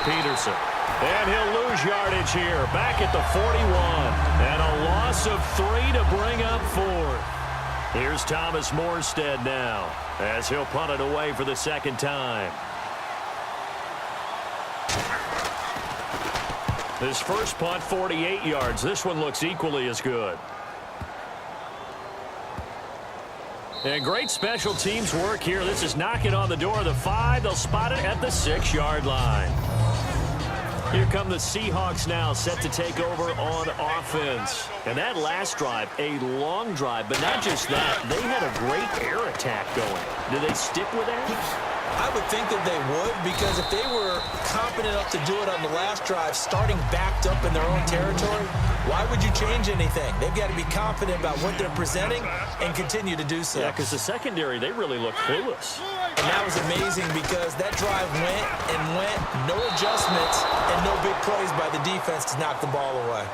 Peterson. And he'll lose yardage here, back at the 41. And a loss of 3 to bring up 4. Here's Thomas Morstead now, as he'll punt it away for the second time. His first punt, 48 yards. This one looks equally as good. And great special teams work here. This is knocking on the door of the 5. They'll spot it at the 6-yard line. Here come the Seahawks now, set to take over on offense. And that last drive, a long drive, but not just that. They had a great air attack going. Do they stick with that? I would think that they would, because if they were confident enough to do it on the last drive, starting backed up in their own territory, why would you change anything? They've got to be confident about what they're presenting and continue to do so. Yeah, because the secondary, they really look clueless. And that was amazing because that drive went and went, no adjustments, and no big plays by the defense to knock the ball away.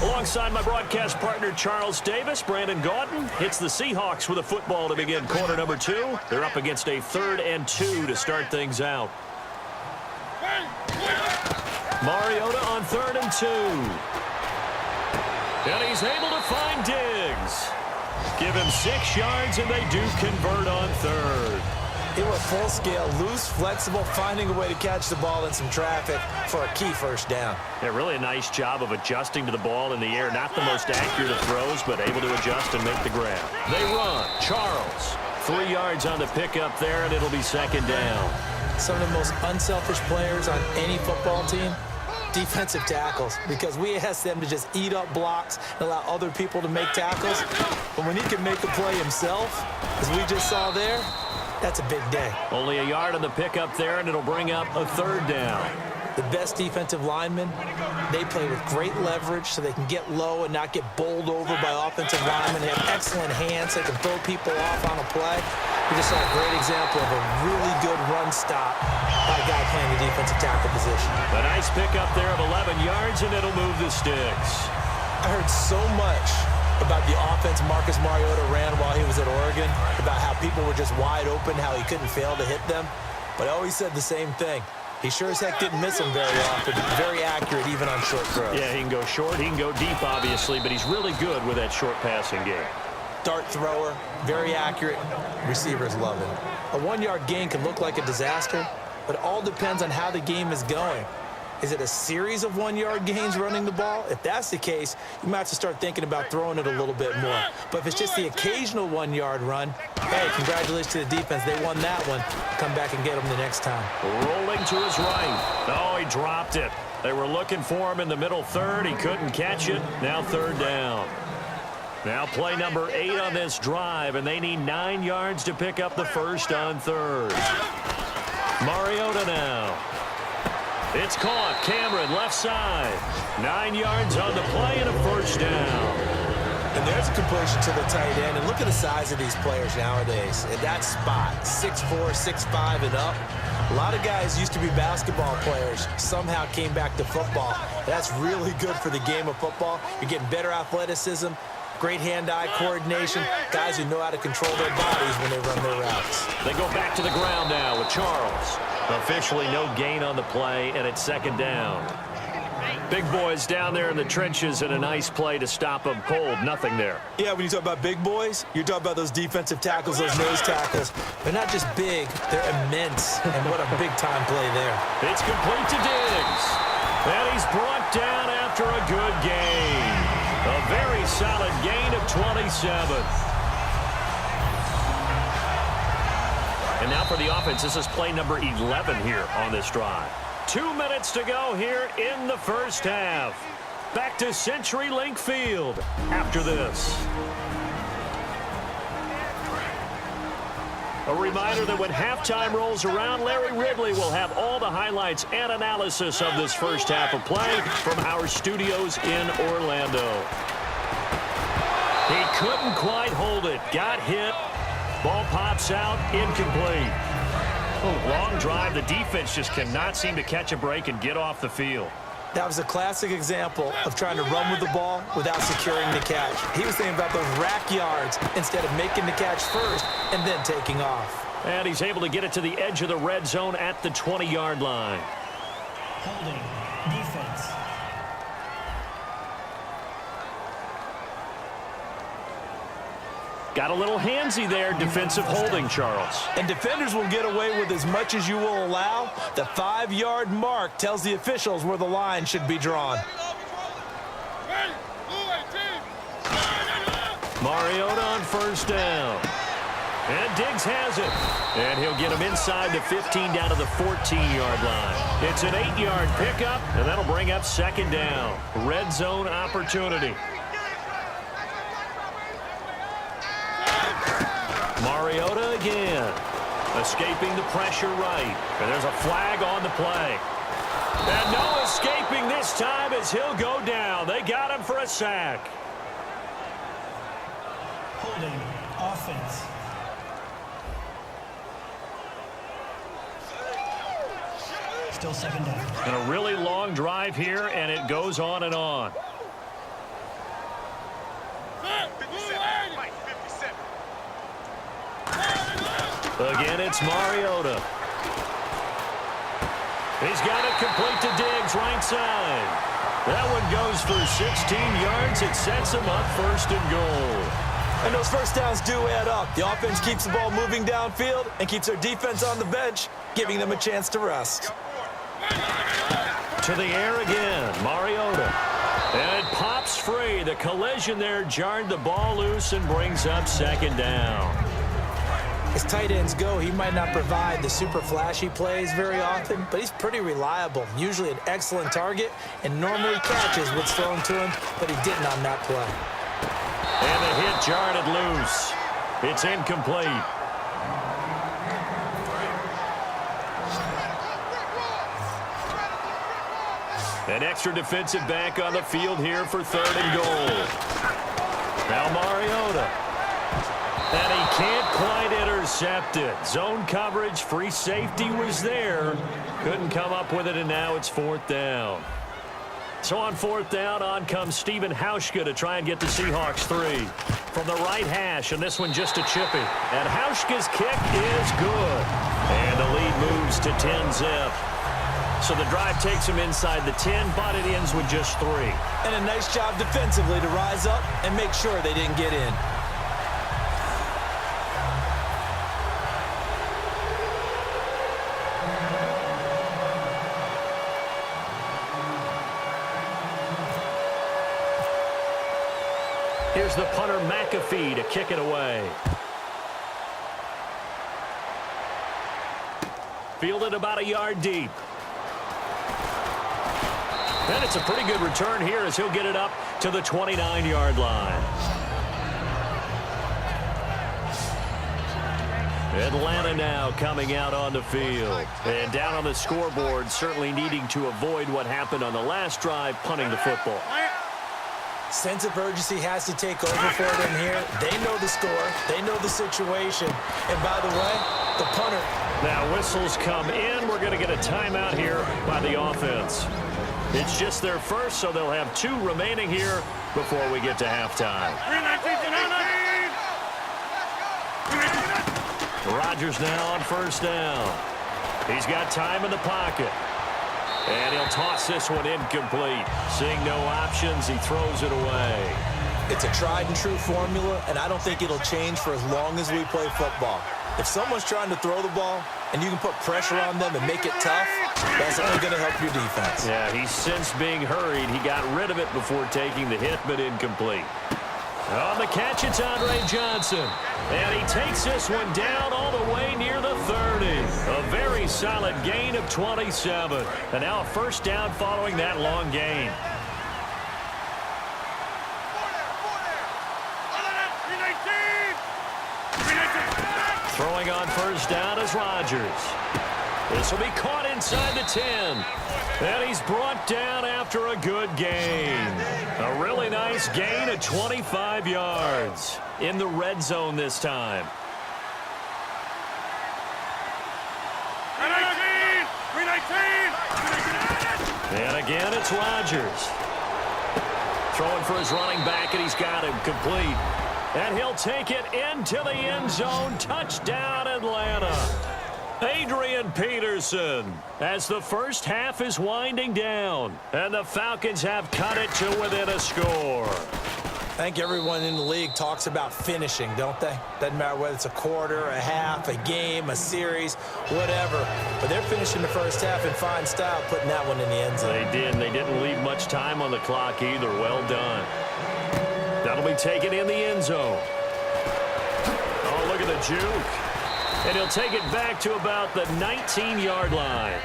Alongside my broadcast partner, Charles Davis, Brandon Gaudin hits the Seahawks with a football to begin quarter number 2. They're up against a 3rd and 2 to start things out. Mariota on 3rd and 2. And he's able to find Diggs. Give him 6 yards, and they do convert on 3rd. They were full scale, loose, flexible, finding a way to catch the ball in some traffic for a key first down. Yeah, really a nice job of adjusting to the ball in the air. Not the most accurate of throws, but able to adjust and make the grab. They run. Charles, 3 yards on the pickup there, and it'll be 2nd down. Some of the most unselfish players on any football team, defensive tackles, because we ask them to just eat up blocks and allow other people to make tackles. But when he can make a play himself, as we just saw there, that's a big day. Only a yard on the pickup there, and it'll bring up a 3rd down. The best defensive linemen, they play with great leverage so they can get low and not get bowled over by offensive linemen. They have excellent hands. They can throw people off on a play. We just saw a great example of a really good run stop by a guy playing the defensive tackle position. A nice pickup there of 11 yards, and it'll move the sticks. I heard so much about the offense Marcus Mariota ran while he was at Oregon, about how people were just wide open, how he couldn't fail to hit them. But I always said the same thing. He sure as heck didn't miss them very often. Very accurate even on short throws. Yeah, he can go short, he can go deep, obviously, but he's really good with that short passing game. Dart thrower, very accurate. Receivers love him. A 1-yard gain can look like a disaster, but it all depends on how the game is going. Is it a series of 1-yard gains running the ball? If that's the case, you might have to start thinking about throwing it a little bit more. But if it's just the occasional 1-yard run, hey, congratulations to the defense. They won that one. Come back and get them the next time. Rolling to his right. Oh, he dropped it. They were looking for him in the middle 3rd. He couldn't catch it. Now 3rd down. Now play number 8 on this drive, and they need 9 yards to pick up the first on 3rd. Mariota now. It's caught. Cameron, left side. 9 yards on the play and a first down. And there's a completion to the tight end. And look at the size of these players nowadays. At that spot, 6'4", 6'5", and up. A lot of guys used to be basketball players, somehow came back to football. That's really good for the game of football. You're getting better athleticism, great hand-eye coordination, guys who know how to control their bodies when they run their routes. They go back to the ground now with Charles. Officially no gain on the play, and it's 2nd down. Big boys down there in the trenches, and a nice play to stop them cold. Nothing there. Yeah, when you talk about big boys, you're talking about those defensive tackles, those nose tackles. They're not just big, they're immense, and what a big-time play there. It's complete to Diggs, and he's brought down after a good gain. A very solid gain of 27. And now for the offense, this is play number 11 here on this drive. 2 minutes to go here in the first half. Back to CenturyLink Field after this. A reminder that when halftime rolls around, Larry Ridley will have all the highlights and analysis of this first half of play from our studios in Orlando. He couldn't quite hold it. Got hit. Ball pops out, incomplete. Long drive. The defense just cannot seem to catch a break and get off the field. That was a classic example of trying to run with the ball without securing the catch. He was thinking about those rack yards instead of making the catch first and then taking off. And he's able to get it to the edge of the red zone at the 20-yard line. Holding. Defense. Got a little handsy there, defensive holding, Charles. And defenders will get away with as much as you will allow. The 5-yard mark tells the officials where the line should be drawn. Mariota on first down. And Diggs has it. And he'll get him inside the 15 down to the 14-yard line. It's an 8-yard pickup, and that'll bring up second down. Red zone opportunity. Mariota again. Escaping the pressure right. And there's a flag on the play. And no escaping this time as he'll go down. They got him for a sack. Holding. Offense. Still second down. And a really long drive here, and it goes on and on. Again, it's Mariota. He's got it complete to Diggs, right side. That one goes for 16 yards. It sets him up first and goal. And those first downs do add up. The offense keeps the ball moving downfield and keeps their defense on the bench, giving them a chance to rest. To the air again, Mariota. And it pops free. The collision there jarred the ball loose and brings up second down. As tight ends go, he might not provide the super flashy plays very often, but he's pretty reliable, usually an excellent target, and normally catches what's thrown to him, but he didn't on that play. And the hit jarred it loose. It's incomplete. An extra defensive back on the field here for third and goal. Now Mariota. And he can't quite intercept it. Zone coverage, free safety was there. Couldn't come up with it, and now it's fourth down. So on fourth down, on comes Stephen Hauschka to try and get the Seahawks 3. From the right hash, and this one just a chippy. And Hauschka's kick is good. And the lead moves to 10-zip. So the drive takes him inside the 10, but it ends with just 3. And a nice job defensively to rise up and make sure they didn't get in. Here's the punter McAfee to kick it away. Fielded about a yard deep. And it's a pretty good return here as he'll get it up to the 29-yard line. Atlanta now coming out on the field. And down on the scoreboard, certainly needing to avoid what happened on the last drive, punting the football. Sense of urgency has to take over for them here. They know the score. They know the situation. And by the way, the punter. Now whistles come in. We're going to get a timeout here by the offense. It's just their first, so they'll have 2 remaining here before we get to halftime. Rodgers now on first down. He's got time in the pocket. And he'll toss this one incomplete. Seeing no options, he throws it away. It's a tried and true formula, and I don't think it'll change for as long as we play football. If someone's trying to throw the ball and you can put pressure on them and make it tough, that's only going to help your defense. Yeah, he's since being hurried. He got rid of it before taking the hit, but incomplete. On the catch, it's Andre Johnson. And he takes this one down all the way near the 30. A very solid gain of 27. And now a first down following that long gain. Throwing on first down is Rodgers. This will be caught inside the 10. And he's brought down after a good gain. A really nice gain of 25 yards in the red zone this time. And again, it's Rodgers. Throwing for his running back, and he's got him complete. And he'll take it into the end zone. Touchdown, Atlanta. Adrian Peterson, as the first half is winding down, and the Falcons have cut it to within a score. I think everyone in the league talks about finishing, don't they? Doesn't matter whether it's a quarter, a half, a game, a series, whatever. But they're finishing the first half in fine style, putting that one in the end zone. They did. They didn't leave much time on the clock either. Well done. That'll be taken in the end zone. Oh, look at the juke. And he'll take it back to about the 19-yard line.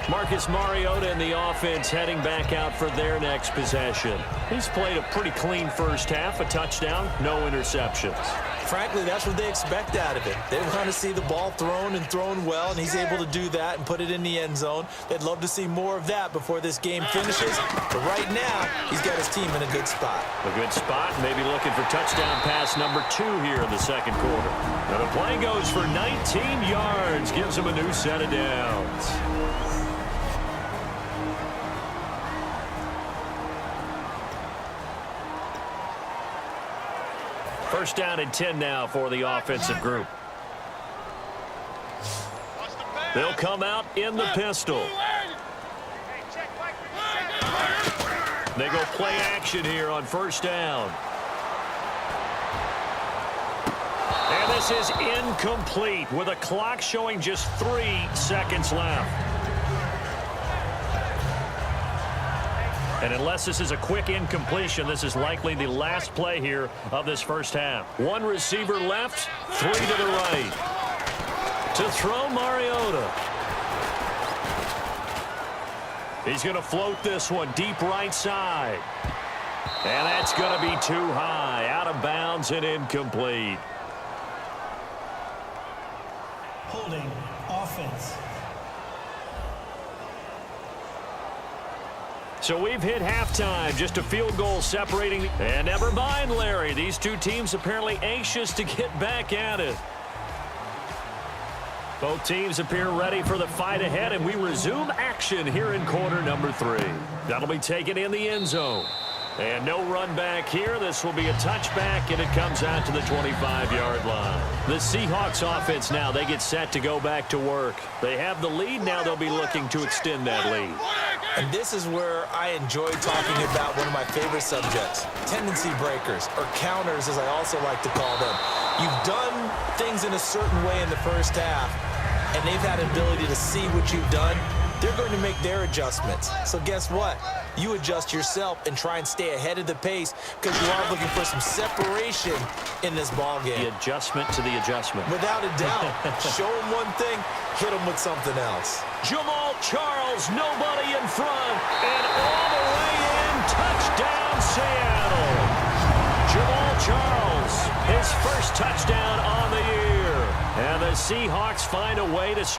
Marcus Mariota and the offense heading back out for their next possession. He's played a pretty clean first half, a touchdown, no interceptions. Frankly, that's what they expect out of him. They want to see the ball thrown and thrown well, and he's able to do that and put it in the end zone. They'd love to see more of that before this game finishes. But right now, he's got his team in a good spot. A good spot, maybe looking for touchdown pass number 2 here in the second quarter. Now the play goes for 19 yards, gives him a new set of downs. First down and 10 now for the offensive group. They'll come out in the pistol. They go play action here on first down. And this is incomplete with a clock showing just 3 seconds left. And unless this is a quick incompletion, this is likely the last play here of this first half. 1 receiver left, 3 to the right. To throw Mariota. He's going to float this one deep right side. And that's going to be too high, out of bounds and incomplete. Holding offense. So we've hit halftime, just a field goal separating. And never mind, Larry, these two teams apparently anxious to get back at it. Both teams appear ready for the fight ahead, and we resume action here in quarter number 3. That'll be taken in the end zone. And no run back here. This will be a touchback, and it comes out to the 25-yard line. The Seahawks offense now, they get set to go back to work. They have the lead. Now they'll be looking to extend that lead. And this is where I enjoy talking about one of my favorite subjects, tendency breakers, or counters as I also like to call them. You've done things in a certain way in the first half, and they've had an ability to see what you've done. They're going to make their adjustments. So guess what? You adjust yourself and try and stay ahead of the pace because you are looking for some separation in this ball game. The adjustment to the adjustment. Without a doubt. Show them one thing, hit them with something else. Jamal Charles, nobody in front, and all the way in, touchdown Seattle. Jamal Charles, his first touchdown on the year. And the Seahawks find a way to